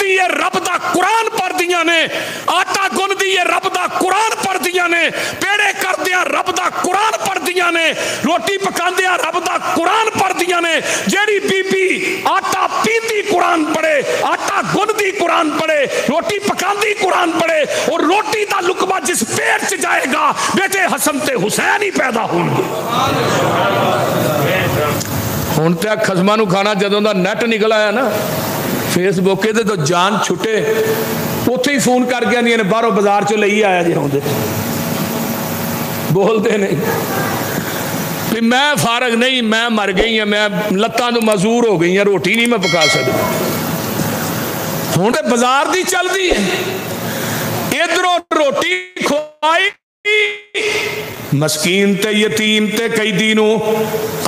دی ہے رب دا قرآن پڑھ دیاں نے، آٹا گن دی ہے رب دا قرآن پڑھ دیاں نے، پیڑے کر دیاں رب دا قرآن پڑھ دیاں نے، روٹی پکان دیاں رب دا قرآن پڑھ دیاں نے۔ جیڑی بی بی آٹا پیندی قرآن پڑھے، آٹا گن دی قرآن پڑھے، روٹی پکان دی قرآن پڑھے، اور روٹی دا لقمہ جس پیٹ چ جائے گا بیٹے حسن تے حسین ہی پیدا ہوں گے۔ ہن تے خصماں نو کھانا جدوں دا نیٹ نکل آیا نا فیس بک تے تو جان چھٹے، اوتھے ہی فون کر کے آندیاں نے باہروں بازار چوں لئی آیا جی ہوندے، بولتے نہیں میں فارغ نہیں، میں مر گئی ہوں، میں لتاں تو معذور ہو گئی ہیں، روٹی نہیں میں پکا سکتا۔ ہوں تے بازار دی چل دی ہے، ادھروں روٹی کھوائی مسکین تے یتیم تے کئی دینوں،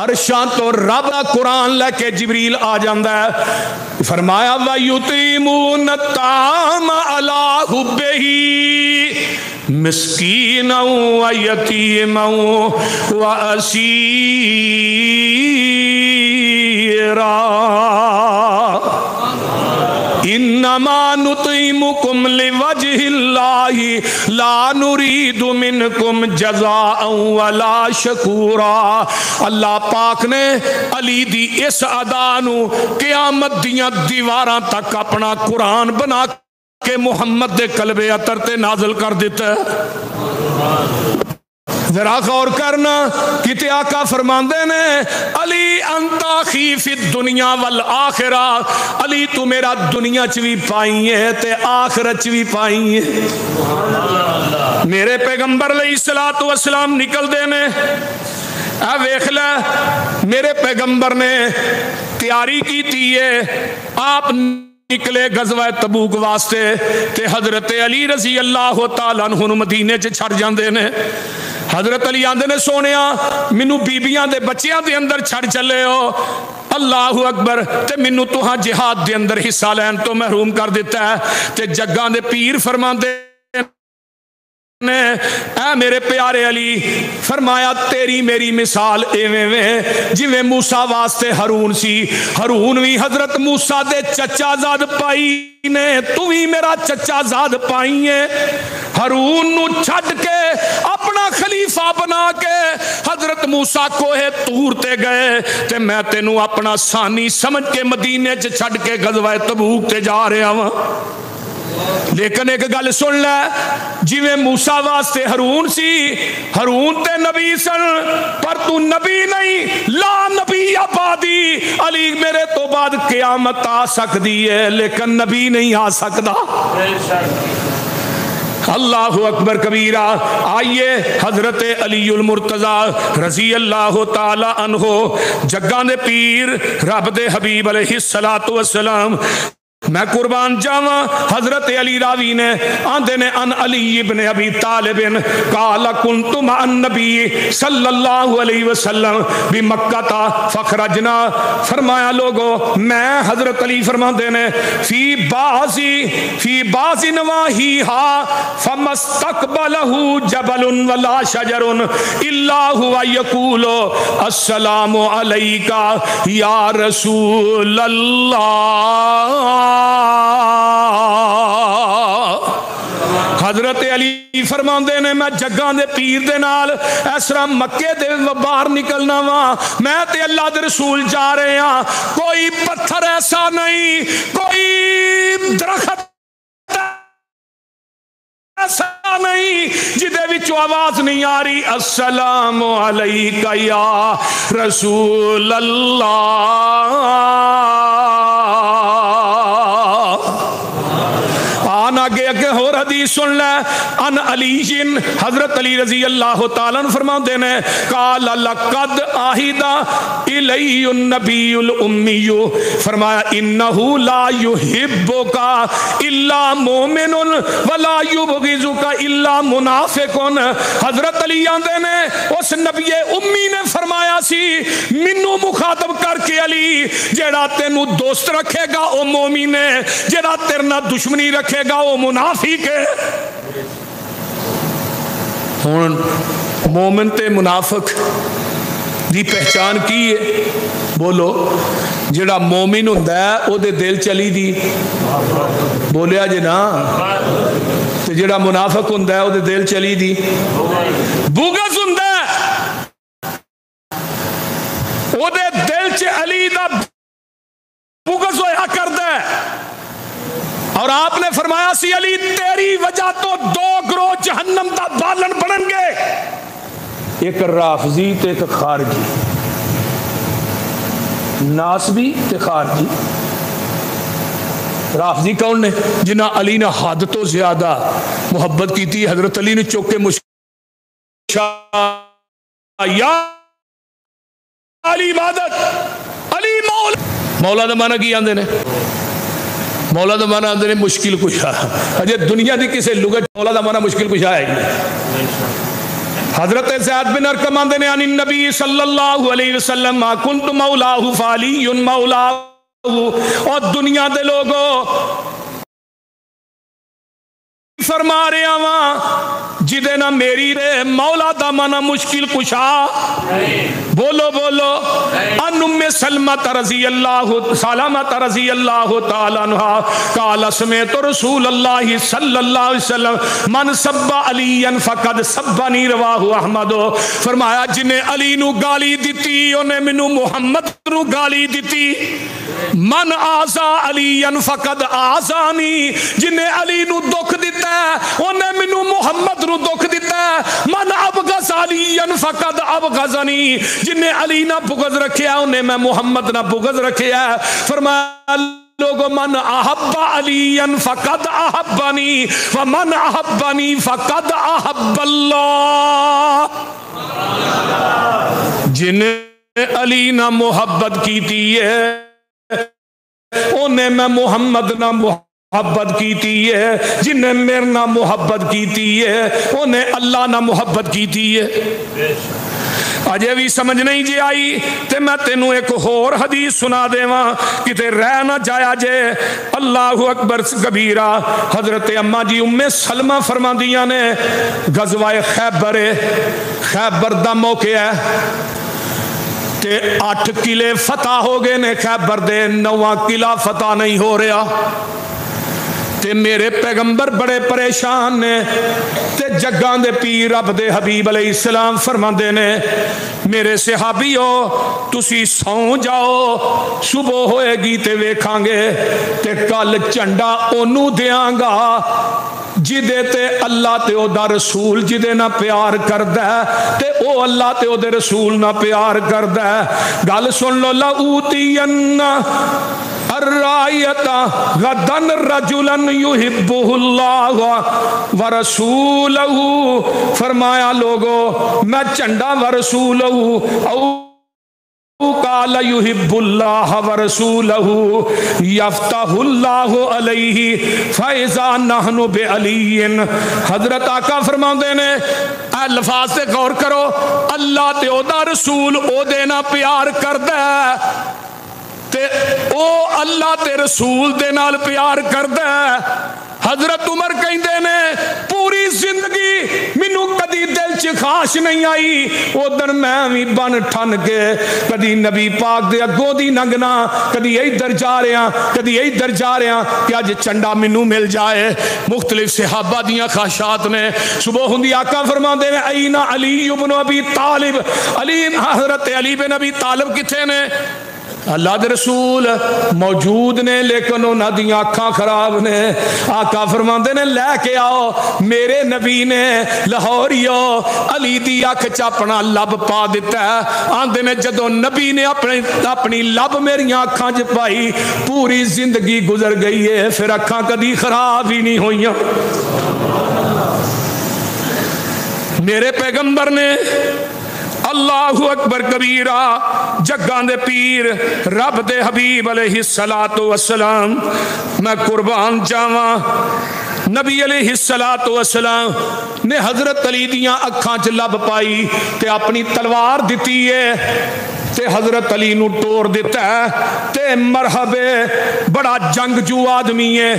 عرشاں تو رب دا قرآن لے کے جبریل آ جاندا ہے، فرمایا وَيُطِعِمُونَ الطَّعَامَ عَلَىٰ حُبِّهِ مسکینا ویتیما واسیرا انما نطعمکم لوجہ اللہ لا نرید منکم جزاء ولا شکورا۔ اللہ پاک نے علی دی اس ادا نو قیامت دیاں دیواراں تک اپنا قرآن بنا کہ محمد دے قلب عطر تے نازل کر دیتا ہے۔ ذرا غور کرنا، کتے آقا فرماندے نے علی انت اخی فی الدنیا والآخرہ، علی تو میرا دنیا چ بھی پائی ہے تے آخرت چ بھی پائی ہے۔ میرے پیغمبر علیہ الصلوۃ والسلام نکل دے نے، اے ویکھ لے میرے پیغمبر نے تیاری کی ہے، آپ نکلے غزوہ تبوک واسطے تے حضرت علی رضی اللہ تعالیٰ عنہ مدینے چ چھڑ جاندے نے۔ حضرت علی آندے نے سونیا مینوں بیبیاں دے بچیاں دے اندر چھڑ چلے ہو، اللہ اکبر، تے مینوں تہاں جہاد دے اندر حصہ لین تو محروم کر دیتا ہے۔ تے جگاں دے پیر فرماندے نے اے میرے پیارے علی، فرمایا تیری میری مثال ایویں ویں جویں موسیٰ واسطے ہارون سی، ہارون بھی حضرت موسیٰ دے چچا زاد پائی نے، تو بھی میرا چچا زاد پائی ہے۔ ہارون نو چھڈ کے اپنا خلیفہ بنا کے حضرت موسیٰ کوہ طور تے گئے، تے میں تینوں اپنا ثانی سمجھ کے مدینے چ چھڈ کے غزوہ تبوک تے جا رہا ہاں۔ لیکن ایک گل سن لے، جویں موسیٰ واسطے ہارون سی، ہارون تے نبی سن، پر تو نبی نہیں، لا نبی آبادی، علی میرے تو بعد قیامت آ سکتی ہے لیکن نبی نہیں آ سکتا۔ اللہ اکبر کبیرہ۔ آئیے حضرت علی المرتضی رضی اللہ تعالی عنہ جگاں دے پیر رب دے حبیب علیہ الصلوۃ والسلام، میں قربان جاواں، حضرت علی راوی نے آندے نے ان علی ابن ابی طالب قال کنت مع النبی صلی اللہ علیہ وسلم بمکہ فخرجنا، فرمایا لوگو میں حضرت علی فرماندے نے فی بعض نواہیہا فمستقبلہ جبل ولا شجر الا هو یقول السلام علیکہ یا رسول اللہ۔ حضرت علی فرماندے نے میں جگاں دے پیر دے نال اس طرح مکے دے باہر نکلنا وا، میں تے اللہ دے رسول جا رہے ہاں، کوئی پتھر ایسا نہیں، کوئی درخت ایسا نہیں جدے وچوں آواز نہیں آ رہی السلام علیکہ یا رسول اللہ۔ آگے اگے ہو حدیث سن لے، ان علی حضرت علی رضی اللہ تعالیٰ عنہ فرماتے ہیں قال لقد عہد الی النبی الامی، فرمایا انہ لا یحبک الا مومن ولا یبغضک الا منافق۔ حضرت علی آندے نے اس نبی امی نے فرمایا سی مینوں مخاطب کر کے علی جیڑا تینوں دوست رکھے گا او مومن ہے، جیڑا تیرے نال دشمنی رکھے گا او منافق ہے۔ ہن مومن تے منافق دی پہچان کی ہے؟ بولو جڑا مومن ہوندا ہے او دے دل چلی دی بولیا جی نا، تے جڑا منافق ہوندا ہے او دے دل چلی دی بغض ہوندا ہے، او دے دل چ علی دا بغض ہویا کردا ہے۔ اور آپ نے فرمایا سی علی تیری وجہ تو 2 گروہ جہنم دا بالن بنن گے، ایک رافضی تے ایک خارجی، ناسبی تے خارجی۔ رافضی کون نے؟ جنہ علی نے حد تو زیادہ محبت کی تھی، حضرت علی نے چوک کے یا علی عبادت علی مولا۔ مولا دا معنی کی آندے نے؟ مولا دا معنی آندے نے مشکل کشا۔ اجے دنیا دی کسے لغت مولا دا معنی مشکل کشا ہے۔ حضرت زید بن ارقم آندے نے عن النبی صلی اللہ علیہ وسلم ما کنت مولاہ فعلی مولاہ، اور دنیا دے لوگوں فرما رہے ہاں جدے نہ میری رے مولا دا مانا مشکل کشا۔ بولو بولو ان ام سلمۃ رضی اللہ سلامۃ رضی اللہ تعالی عنہا قال سمعت رسول اللہ صلی اللہ علیہ وسلم من سب علی فقد سبنی رواہ احمد، فرمایا جنہیں علی نو گالی دیتی انہیں منو محمد نو گالی دیتی۔ من آزا علی فقد آزانی، جنہیں علی نو دکھ دیتا ہے انہیں منو محمد نو دکھ دیتا ہے۔ من ابغض علی فقد ابغضنی، جنہیں علی نہ بغض رکھیا انہیں میں محمد نہ بغض رکھیا ہے۔ فرمایا لوگوں من احب علی فقد احبنی ومن احبنی فقد احب اللہ، جنہیں علی نہ محبت کی تھی ہے انہیں میں محمد نہ محبت کیتی ہے، جنہیں میرے نہ محبت کیتی ہے انہیں اللہ نہ محبت کیتی ہے۔ اجے بھی سمجھ نہیں جے آئی تے میں تینوں ایک اور حدیث سنا دیواں کتے رہ نہ جایا جے۔ اللہ اکبر کبیرہ۔ حضرت اماں جی ام سلمہ فرماندیاں نے غزوہ خیبر دا موقع ہے تے 8 قلعے فتح ہو گئے نے خیبر دے، 9واں قلعہ فتح نہیں ہو رہا تے میرے پیغمبر بڑے پریشان نے تے جگاں دے پیر رب دے حبیب علیہ السلام فرماندے نے میرے صحابیو تسی سو جاؤ، صبح ہوئے گی تے ویکھاں گے تے کل جھنڈا اونوں دیاں گا جدے تے اللہ تے او دا رسول جدے نہ پیار کردہ ہے تے او اللہ تے او دے رسول نہ پیار کردہ ہے۔ گل سن لو لَأُوتِيَنَّ الرَّائِيَةَ غَدًا رَجُلًا يُحِبُّهُ اللَّهُ وَرَسُولَهُ، فرمایا لوگو میں جھنڈا وَرَسُولَهُ او قال يحب الله ورسوله يفتح الله عليه فاذا نحن بعلي۔ حضرت آقا فرماندے نے اے الفاظ تے غور کرو، اللہ تے او دا رسول او دے نال پیار کردا ہے تے او اللہ تے رسول دے نال پیار کردا ہے۔ حضرت عمر کہندے نے پوری زندگی مینوں کدی دل چ خواہش نہیں آئی ادھر میں بھی بن ٹھن کے کدی نبی پاک دے اگوں دی لنگنا، کدی ادھر جا رہا کدی ادھر جا رہا کہ اج چنڈا مینوں مل جائے۔ مختلف صحابہ دیاں خواہشات نے۔ صبح ہوندی آقا فرماندے نے اینا علی بن ابی طالب، علی حضرت علی بن ابی طالب کتھے نے؟ اللہ دے رسول موجود نے لیکن انہاں دی آنکھاں خراب نے۔ آقا فرماندے نے لے کے آؤ، میرے نبی نے لاہوریو علی دی اکھ چ اپنا لب پا دیتا ہے۔ آندے نے جدوں نبی نے اپنی لب میری آنکھاں چ پائی پوری زندگی گزر گئی ہے، پھر اکھاں کدی خراب ہی نہیں ہوئیاں۔ میرے پیغمبر نے اللہ اکبر کبیرہ جگاں دے پیر رب دے حبیب علیہ السلام میں قربان جاواں نبی علیہ السلام نے حضرت علی دیاں اکھاں چ لب پائی تے اپنی تلوار دتی ہے تے حضرت علی نو ٹور دیتا ہے تے مرحبے بڑا جنگجو آدمی ہے،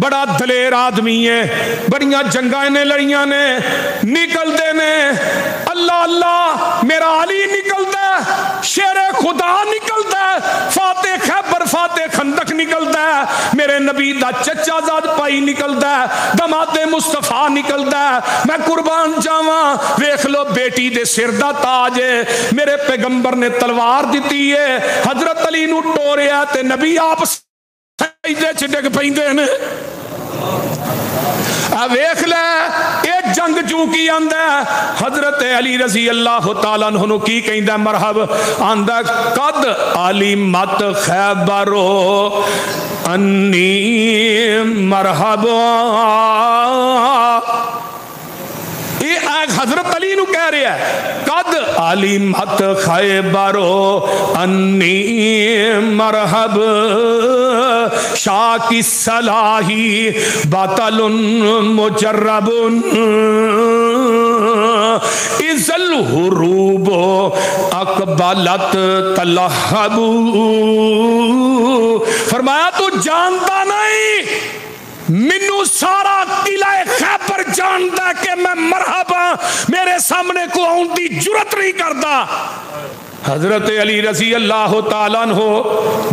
بڑا دلیر آدمی ہے، بڑیاں جنگاں نے لڑیاں نے، نکل دے نے اللہ اللہ میرا علی نکل دے شیر خدا نکلتا ہے، فاتح خیبر فاتح خندق نکلتا ہے، میرے نبی دا چچا زاد پائی نکلتا ہے، دماد مصطفیٰ نکلتا ہے، میں قربان جاواں ویکھ لو بیٹی دے سر دا تاج ہے، میرے پیغمبر نے تلوار دیتی ہے، حضرت علی نو ٹوریا تے نبی آپ سجدے چ ڈگ پیندے نے۔ ویکھ لے ایک جنگ جو کی آندا ہے، حضرت علی رضی اللہ تعالیٰ عنہ کی کہندا مرحب آندا قد علمت خیبرو انی مرحبا، یہ حضرت علی نو کہہ رہا ہے قد علمت خیبرو انی مرحب، شاکی صلاحی باطل مجرب، اذ الحروب اقبلت تلہب، فرمایا تو جانتا نہیں، منو سارا قلعہ خیبر جانتا کہ میں مرحبا میرے سامنے کو آن دی جرت نہیں کرتا۔ حضرت علی رضی اللہ تعالیٰ عنہ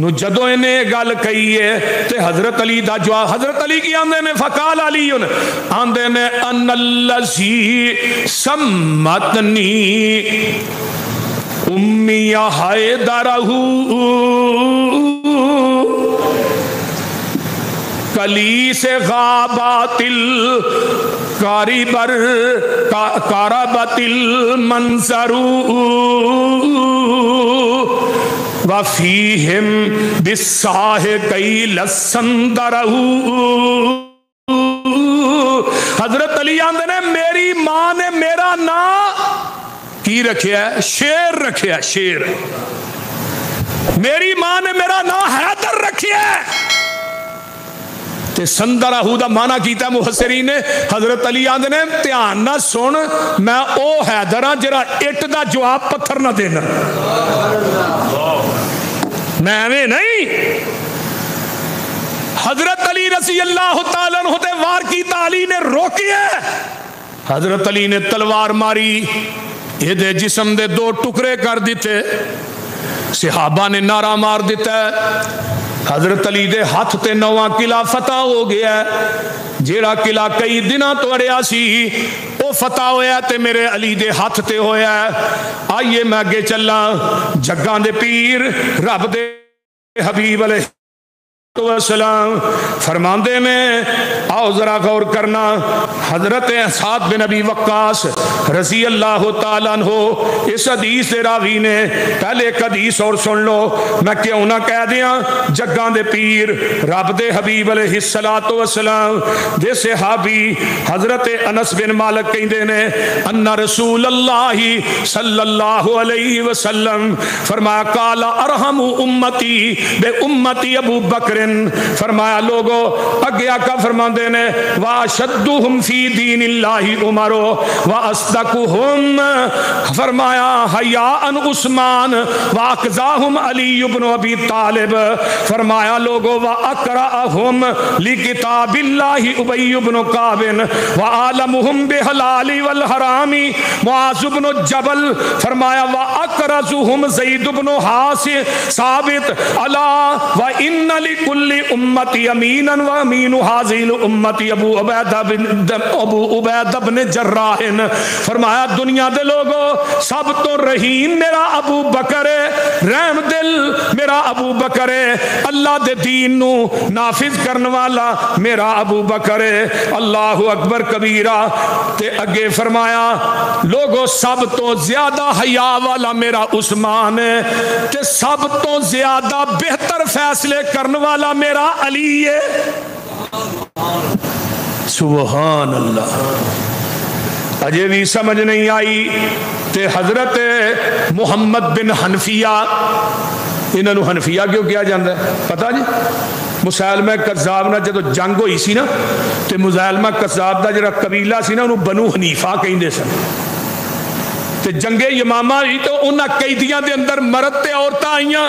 نو جدو انہیں گل کہی ہے تے حضرت علی دا جواب، حضرت علی کی آندے نے فقال علی آندے نے ان اللذی سمتنی امی حیدرہو کلی سے غابات القاربر کاربت المنظر وفیہم بالساہ کیل السندرہ، حضرت علی آندے نے میری ماں نے میرا نام کی رکھیا ہے؟ شیر رکھیا ہے، شیر۔ میری ماں نے میرا نام حیدر رکھیا ہے، تے سندرہ دا معنی کیتا ہے محسرین نے۔ حضرت علی آندے نے دھیان نہ سن، میں او حیدر ہاں جڑا اٹ دا جواب پتھر نہ دینا، میں ایویں نہیں۔ حضرت علی رضی اللہ تعالیٰ عنہ تے وار کیتا، علی نے روکی ہے، حضرت علی نے تلوار ماری، یہ دے جسم دے دو ٹکڑے کر دیتے، صحابہ نے نعرہ مار دیتا ہے، حضرت علی دے ہاتھ تے نواں قلعہ فتح ہو گیا ہے، جیڑا قلعہ کئی دنوں تو اڑیا سی او فتح ہویا تے میرے علی دے ہاتھ تے ہویا ہے۔ آئیے میں اگے چلا، جگاں دے پیر رب دے حبیب علیہ السلام فرماندے میں آؤ ذرا غور کرنا، حضرت سعد بن ابی وقاص رضی اللہ تعالیٰ عنہ اس حدیث دے راوی نے، پہلے ایک حدیث اور سن لو، میں کیوں نہ کہہ دیاں، جگاں دے پیر رب دے حبیب علیہ السلام دے صحابی حضرت انس بن مالک کہندے نے ان رسول اللہ صلی اللہ علیہ وسلم فرمایا قال ارحم امتی بے امتی ابو بکر، فرمایا لوگو اگے آقا فرماندے نے واشدہم فی دین اللہ عمر واصدقہم، فرمایا حیاء عثمان واقضاہم علی بن ابی طالب، فرمایا لوگو واقرأہم لکتاب اللہ ابی بن کعب وعالمہم بحلال والحرام معاذ بن جبل، فرمایا واقرضہم زید بن ثابت الا وان لکل امتی امینا وامین حاضل امتی ابو عبیدہ بن جراح، فرمایا دنیا دے لوگو سب تو رحیم میرا ابو بکر ہے، رحم دل میرا ابو بکر ہے، اللہ دے دین نو نافذ کرن والا میرا ابو بکر ہے، اللہ اکبر کبیرہ۔ تے اگے فرمایا لوگو سب تو زیادہ حیا والا میرا عثمان ہے، تے سب تو زیادہ بہتر فیصلے کرن والا میرا علی ہے۔ سبحان اللہ، اجے بھی سمجھ نہیں آئی تے حضرت محمد بن حنفیہ، انہوں نے حنفیہ کیوں کیا جاندہ ہے پتہ جی؟ مسیلمہ کذاب نہ جدو جنگ ہوئی سی نا تے مسیلمہ کذاب دا جڑا قبیلہ سی نا انہوں بنو حنیفہ کہیں دے سن، تے جنگ یمامہ ہی تو انہاں قیدیاں دے اندر مرد تے عورتاں آئیاں،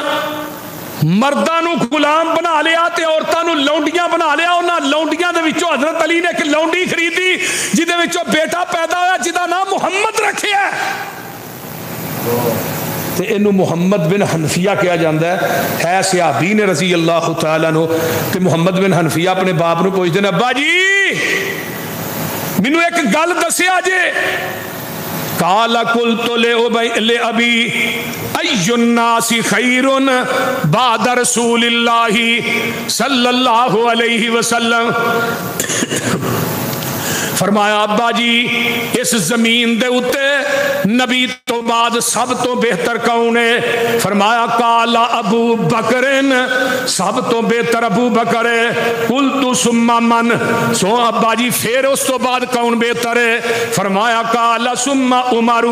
مرداں نو غلام بنا لیا تے عورتاں نو لونڈیاں بنا لیا، انہاں لونڈیاں دے وچوں حضرت علی نے ایک لونڈی خریدی جدے وچوں بیٹا پیدا ہویا جدا نام محمد رکھیا ہے۔ تو اینو محمد بن حنفیہ کہا جاتا ہے صحابی نے رضی اللہ تعالیٰ عنہ. کہ محمد بن حنفیہ اپنے باپ نو پوچھتے ہیں ابا جی مینو ایک گل دسیا جے. قال قلت لأبی ای الناس خیر بعد رسول اللہ صلی اللہ علیہ وسلم. فرمایا ابا جی اس زمین دے اتے نبی تو بعد سب تو بہتر کون ہے؟ فرمایا قال ابو بکر، سب تو بہتر ابو بکر ہے. قلت ثم من، سو ابا جی پھر اس تو بعد کون بہتر ہے؟ فرمایا قال ثم عمر،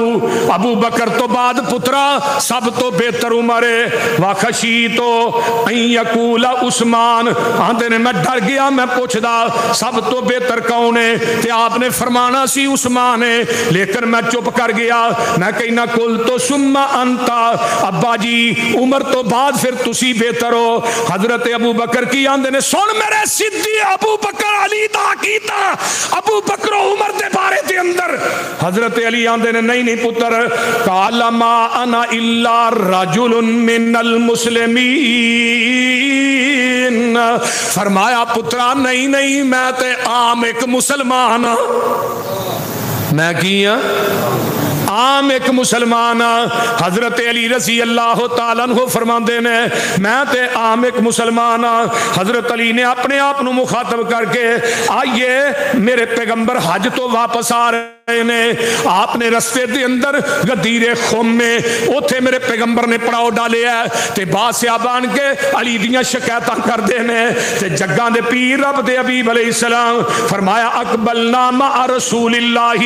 ابو بکر تو بعد پترا سب تو بہتر عمر ہے. وخشیت ان یقول عثمان، آندے نے میں ڈر گیا میں پوچھدا سب تو بہتر کون ہے تے آپ نے فرمانا سی عثمان ہے، لیکن میں چپ کر گیا. میں کہنا کل تو سما انتا، ابا جی عمر تو بعد پھر تسی بہتر ہو. حضرت ابو بکر کی آندے نے سن میرے سیدھی ابو بکر علی دا کیتا ابو بکر و عمر دے بارے دے اندر. حضرت علی آندے نے نہیں پتر، قال ما انا الا رجل من المسلمین. فرمایا پترا نہیں میں تے عام ایک مسلمان ہاں. میں کی ہاں؟ عام ایک مسلمان. حضرت علی رضی اللہ تعالیٰ عنہ فرماندے نے میں تے عام ایک مسلمان. حضرت علی نے اپنے آپ نو مخاطب کر کے آئیے میرے پیغمبر حج تو واپس آ رہے نے، آپ نے رستے دے اندر غدیر خم میں اوتھے میرے پیغمبر نے پڑاؤ ڈالے ہے تے باسیابان کے علی دیاں شکایتاں کر دے نے تے جگاں دے پیر رب دے حبیب علیہ السلام. فرمایا اقبلنا مع رسول اللہ،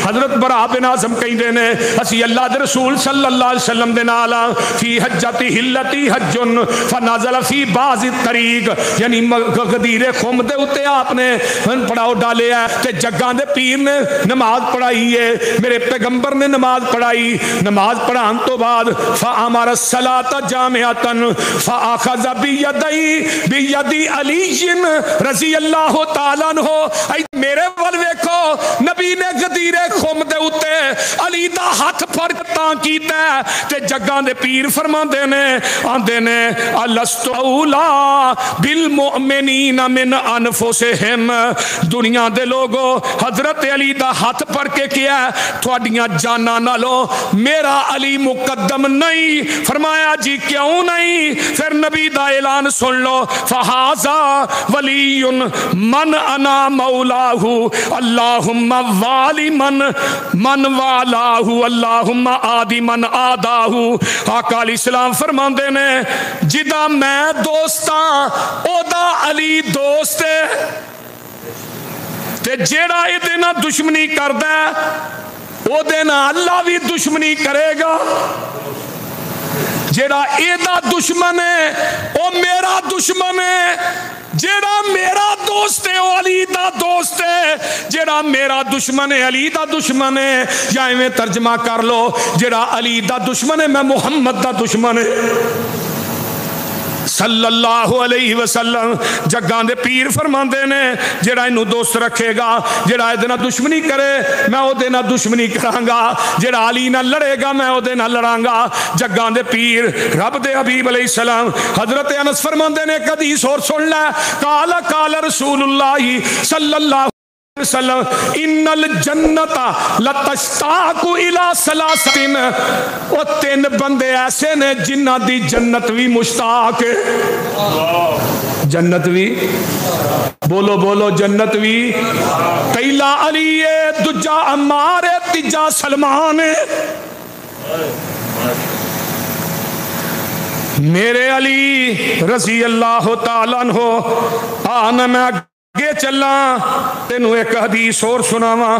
حضرت برا بن اعظم کہندے نے اسی اللہ دے رسول صلی اللہ علیہ وسلم دے نال فی حجۃ ہلتی حج فنازل فی بعض الطریق، یعنی غدیر خم دے اوتے آپ نے پڑاؤ ڈالے ہے تے جگاں دے پیر نے نماز پڑھائی ہے، میرے پیغمبر نے نماز پڑھائی. نماز پڑھان تو بعد فامر الصلاۃ جامعۃ فاخذ بیدی علی رضی اللہ تعالی عنہ. میرے ول ویکھو نبی نے غدیر خم دے اوتے علی دا ہاتھ پھڑ تاں کیتا تے جگاں دے پیر فرماندے نے آندے نے الست اولا بالمؤمنین من انفسہم. دنیا دے لوگو حضرت علی دا ہاتھ پڑھ کے کیا تھوڑیاں جانا نالو میرا علی مقدم نہیں. فرمایا جی کیوں نہیں؟ پھر نبی دا اعلان سن لو فہذا ولی من انا مولاہ اللہم والی من والاہ اللہم آدی من آداہ. آقا علیہ السلام فرماندے نے جدا میں دوستاں او دا علی دوست ہے تے جیڑا اے دے نہ دشمنی کردا ہے او دے نہ اللہ بھی دشمنی کرے گا. جیڑا اے دا دشمن ہے او میرا دشمن ہے. جیڑا میرا دوست ہے او علی دا دوست ہے. جیڑا میرا دشمن ہے علی دا دشمن ہے. یا ایویں ترجمہ کر لو جیڑا علی دا دشمن ہے میں محمد دا دشمن ہے صلی اللہ علیہ وسلم. جگاں دے پیر فرماندے نے جڑا اینو دوست رکھے گا، جڑا اے دے نال دشمنی کرے میں او دے نال دشمنی کراں گا، جڑا علی نال لڑے گا میں او دے نال لڑاں گا. جگاں دے پیر رب دے حبیب علیہ السلام. حضرت انس فرماندے نے ایک حدیث اور سن لے قال قال رسول اللہ صلی اللہ وسلم ان الجنت لتشتاق الى ثلاثین. او تین بندے ایسے نے جنہ دی جنت بھی مشتاق ہے. جنت بھی بولو بولو جنت بھی. پہلا علی ہے، دوجا عمار ہے، تیجا سلمان ہے. میرے علی رضی اللہ تعالیٰ عنہ آنا میں آگے چلا تینوں ایک حدیث اور سناواں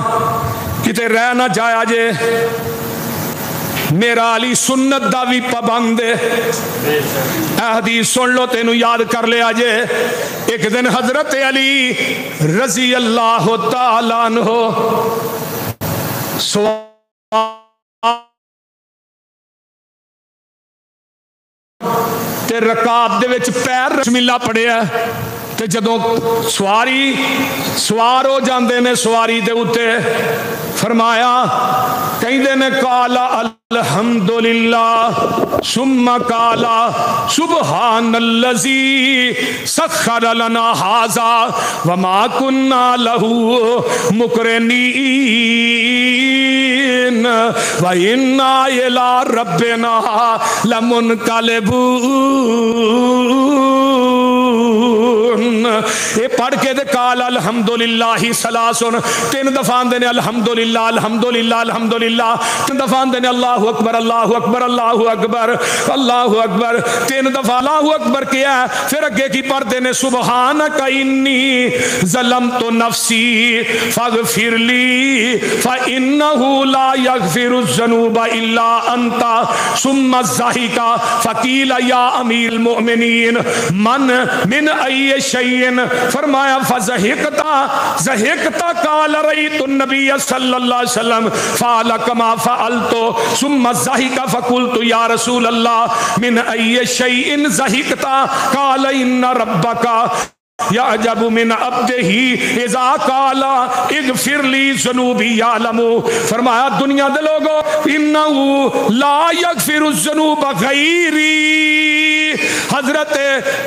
کتے رہ نہ جایا جے. میرا علی سنت دا بھی پابند ہے. اے حدیث سن لو تینوں یاد کر لیا جے. ایک دن حضرت علی رضی اللہ تعالیٰ عنہ تے رکعت دے وچ پیر بسم اللہ پڑھیا تے جدوں سواری سوار ہو جاندے نے سواری دے اتے فرمایا کہندے نے قالا الحمدللہ ثم قالا سبحان الذی سخر لنا ھذا وما كنا له مقرنین وإنا إلی ربنا لمنقلبون۔ یہ پڑھ کے دے قال الحمدللہ سلاسن، 3 دفعہ آندے نے الحمدللہ الحمدللہ الحمدللہ، 3 دفعہ آندے نے اللہ اکبر اللہ اکبر اللہ اکبر اللہ اکبر، 3 دفعہ اللہ اکبر کیا ہے، پھر اگے کی پڑھتے نے سبحانک انی ظلمت نفسی فاغفر لی فإنہ لا یغفر الذنوب الا انت ثم ضحک فقیل یا امیر المؤمنین من ای شیء، فرمایا فضحکتا ضحکتا قال رأیت النبی صلی اللہ علیہ وسلم فعل کما فعلت ثم ضحک فقلت یا رسول اللہ من ای شیء ضحکتا قال ان ربک یعجب من عبدہ اذا قال اغفر لی ذنوبی یعلم، فرمایا دنیا دے لوگو انہو لا یغفر الذنوب غیری۔ حضرت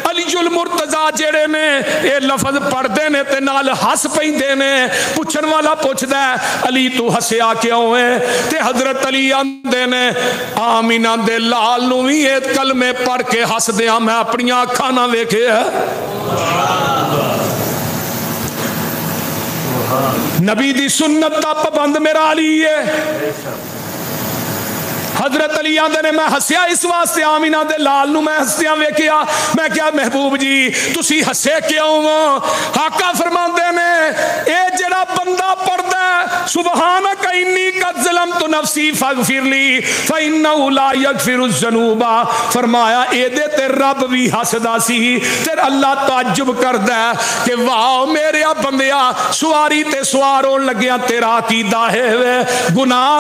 علی المرتضیٰ جڑے نے اے لفظ پڑھدے نے تے نال ہس پیندے نے، پوچھن والا پوچھدا ہے علی تو ہسیا کیوں ہے؟ تے حضرت علی آندے نے آمینہ دے لال نو وی اے کلمے پڑھ کے ہس دیاں میں اپنی اکھاں نہ ویکھیا۔ نبی دی سنت دا پابند میرا علی ہے۔ حضرت علی آندے نے میں ہسیا اس واسطے آمینہ دے لال نو میں ہسیاں ویکھیا، میں کیا محبوب جی تسی ہسے کیوں ہو؟ آقا فرماندے نے اے جڑا بندہ پڑھدا ہے سبحانک انی قد ظلمت نفسی فاغفر لی فإنہ لا یغفر الذنوب، فرمایا اے دے تے رب بھی ہسدا سی تے اللہ تعجب کردا ہے کہ واہ میرے بندیا سواری تے سوار ہون لگیا تیرا عقیدہ ہے گناہ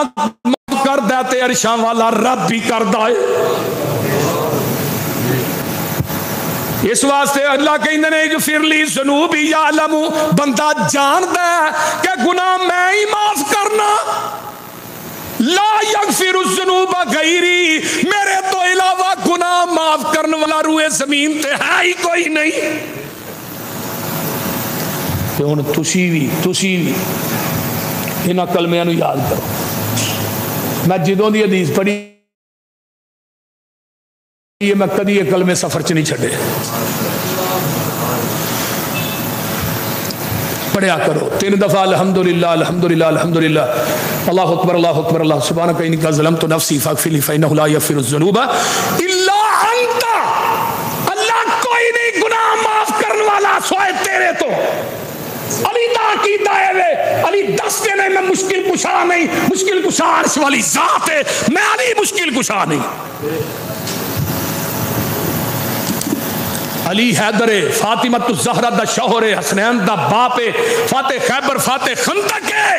کر دیتے عرشاں والا رب بھی کر دائے۔ اس واسطے اللہ کہندے نے اغفر لی ذنوبی یعلم، بندہ جاندا ہے کہ گناہ میں ہی معاف کرنا، لا یغفر الذنوب غیری، میرے تو علاوہ گناہ معاف کرنے والا روئے زمین تے ہے ہی کوئی نہیں۔ کہ ہن تسی بھی انہاں کلمیاں نو یاد کرو۔ میں جدوں دی حدیث پڑھی یہ میں کدی یہ کلمے سفر چ نہیں چھڑے، پڑھیا کرو 3 دفعہ الحمدللہ الحمدللہ الحمدللہ اللہ اکبر اللہ اکبر اللہ سبحانک انی ظلمت نفسی فاغفر لی فإنہ لا یغفر الذنوب الا انت، اللہ کوئی نہیں گناہ معاف کرنے والا سوائے تیرے تو۔ علی دا عقیدہ ہے علی دس دینے میں مشکل کشا نہیں، مشکل کشا عرش والی ذات ہے، میں علی مشکل کشا نہیں۔ علی حیدر فاطمۃ الزہرا دا شوہر حسنین دا باپ فاتح خیبر فاتح خندق ہے،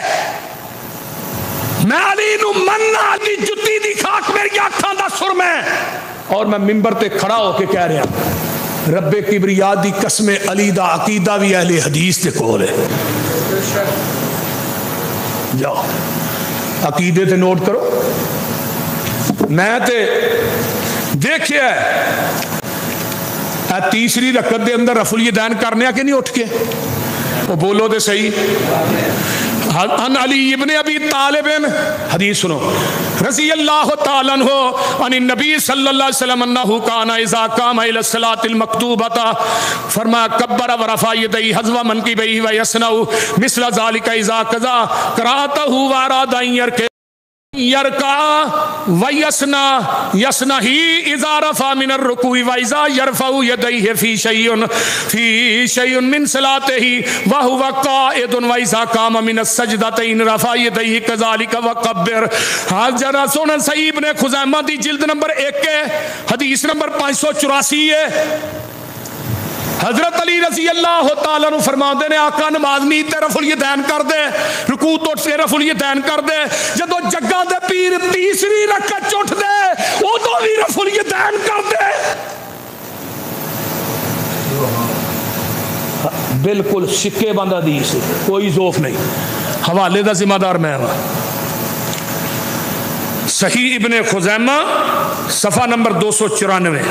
میں علی نو مننا علی جتی دی خاک میری آنکھاں دا سر میں، اور میں منبر تے کھڑا ہو کے کہہ رہا رب کبریا دی قسم علی دا عقیدہ بھی اہل حدیث دے کول ہے۔ جاؤ عقیدے تے نوٹ کرو۔ میں تے دیکھیا ہے تیسری رکعت دے اندر رفع الیدین کرنے کہ نہیں اٹھ کے، وہ بولو دے صحیح۔ ان علی ابن ابی طالب حدیث سنو رضی اللہ تعالیٰ عنہ عن النبی صلی اللہ علیہ وسلم انہو کان اذا قام الى الصلاة المکتوبۃ فرمایا کبر ورفع یدیہ حذو منکبیہ ویصنع مثل ذلک اذا قضا قرأتہ واراد ان یرکع ویصنع ہی اذا رفع من الرکوع واذا یرفع یدیہ فی شیء من صلاتہ وہو قائد واذا قام من السجدتین رفع یدیہ کذالک وکبر۔ حضرت سنن صحیح ابن خزیمہ دی جلد نمبر 1 ہے، حدیث نمبر 584 ہے۔ حضرت علی رضی اللہ تعالیٰ عنہ فرماندے نے آقا نماز نہیں تے رفع الیدین کر دے، رکوع تو سے رفع الیدین کر دے، جدو جگہ دے پیر تیسری رکعت چ اٹھ دے اودوں بھی رفع الیدین کر دے۔ بالکل سکے بند حدیث، کوئی ذوف نہیں، حوالے دا ذمہ دار میں ہوں۔ صحیح ابن خزیمہ صفحہ نمبر 294،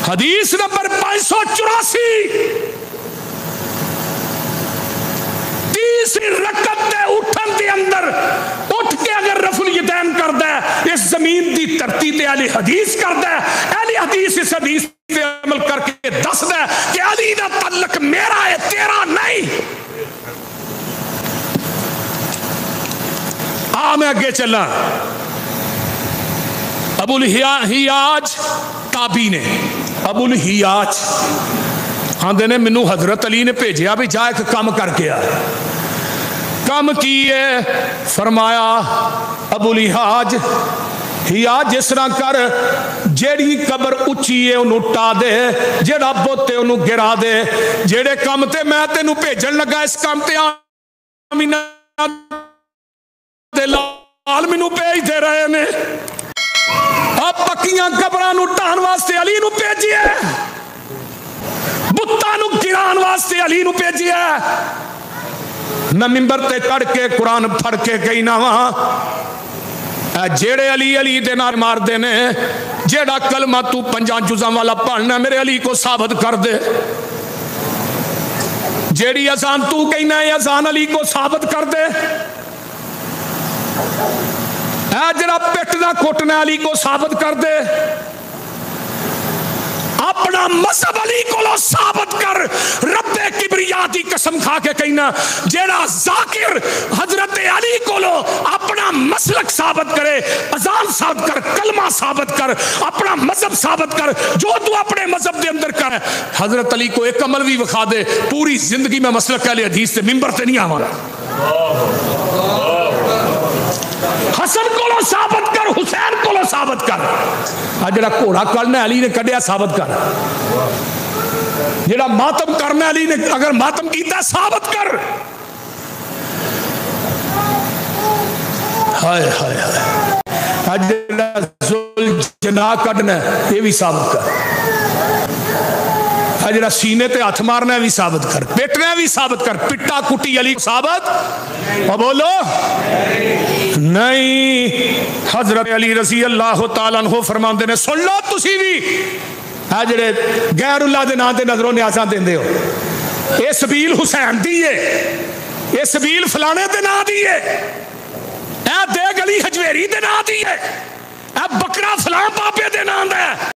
حدیث نمبر 584، تیسری رکعت دے اٹھن دے اندر اٹھ کے اگر رفع الیدین کردا ہے، اس زمین دی دھرتی تے اہل حدیث کردا ہے، اہل حدیث اس حدیث پہ عمل کر کے دسدا ہے کہ علی دا تعلق میرا ہے تیرا نہیں۔ میں اگے چلا، ابو الحیاج تابی نے، ابو الحیاج آندے نے مینوں حضرت علی نے بھیجیا بھی جا ایک کام کر کے آ، کام کیے، فرمایا ابو الحیاج جس طرح کر جیڑی قبر اچھی ہے انہوں ٹا دے، جیڑا بت ہے انہوں گرا دے، جیڑے کام تے میں تینوں بھیجن لگا اس کام تے آمینہ لال مینوں بھیج دے رہے نے، اب پکیاں قبراں نوں ٹہن واسطے علی نوں بھیجیا، بتاں نوں گران واسطے علی نوں بھیجیا۔ میں منبر تے چڑھ کے قرآن پڑھ کے کہنا وا، جیڑے علی علی دے نال مار دے نے، جیڑا کلمہ تو 5 جزاں والا پڑھنا میرے علی کو ثابت کر دے، جیڑی اذان تو کہنا ہے اذان علی کو ثابت کر دے، جڑا پیٹنا کوٹنا علی کو ثابت کر دے، اپنا مذہب علی کو ثابت کر، رب کبریا دی قسم کھا کے کہنا جیڑا ذاکر حضرت علی کو اپنا مسلک ثابت کرے، اذان ثابت کر، کلمہ ثابت کر، اپنا مذہب ثابت کر، جو تو اپنے مذہب دے اندر کر، حضرت علی کو ایک عمل بھی وکھا دے، پوری زندگی میں مسلک اہل حدیث سے منبر تے نہیں آواں گا۔ حسن کو ثابت کر، حسین کو ثابت کر، جڑا گھوڑا کرنا علی نے کڈیا ثابت کر، جڑا ماتم کرنا علی نے اگر ماتم کیتا ثابت کر، ہائے ہائے ہائے، جڑا ذوالجناح کڈنا یہ بھی ثابت کر، جڑا سینے تے ہاتھ مارنا بھی ثابت کر، پیٹنا بھی ثابت کر، پٹا کٹی علی ثابت، اور بولو نہیں۔ حضرت علی رضی اللہ تعالیٰ عنہ فرماندے نے، سن لو تسی بھی جڑے غیر اللہ دے نام تے نظر و نیازاں دیندے ہو، اے سبیل حسین دی ہے، اے سبیل فلانے دے نام دی ہے، اے دیگ علی حجویری دے نام دی ہے، اے بکرا فلاں پاپے دے نام دا ہے۔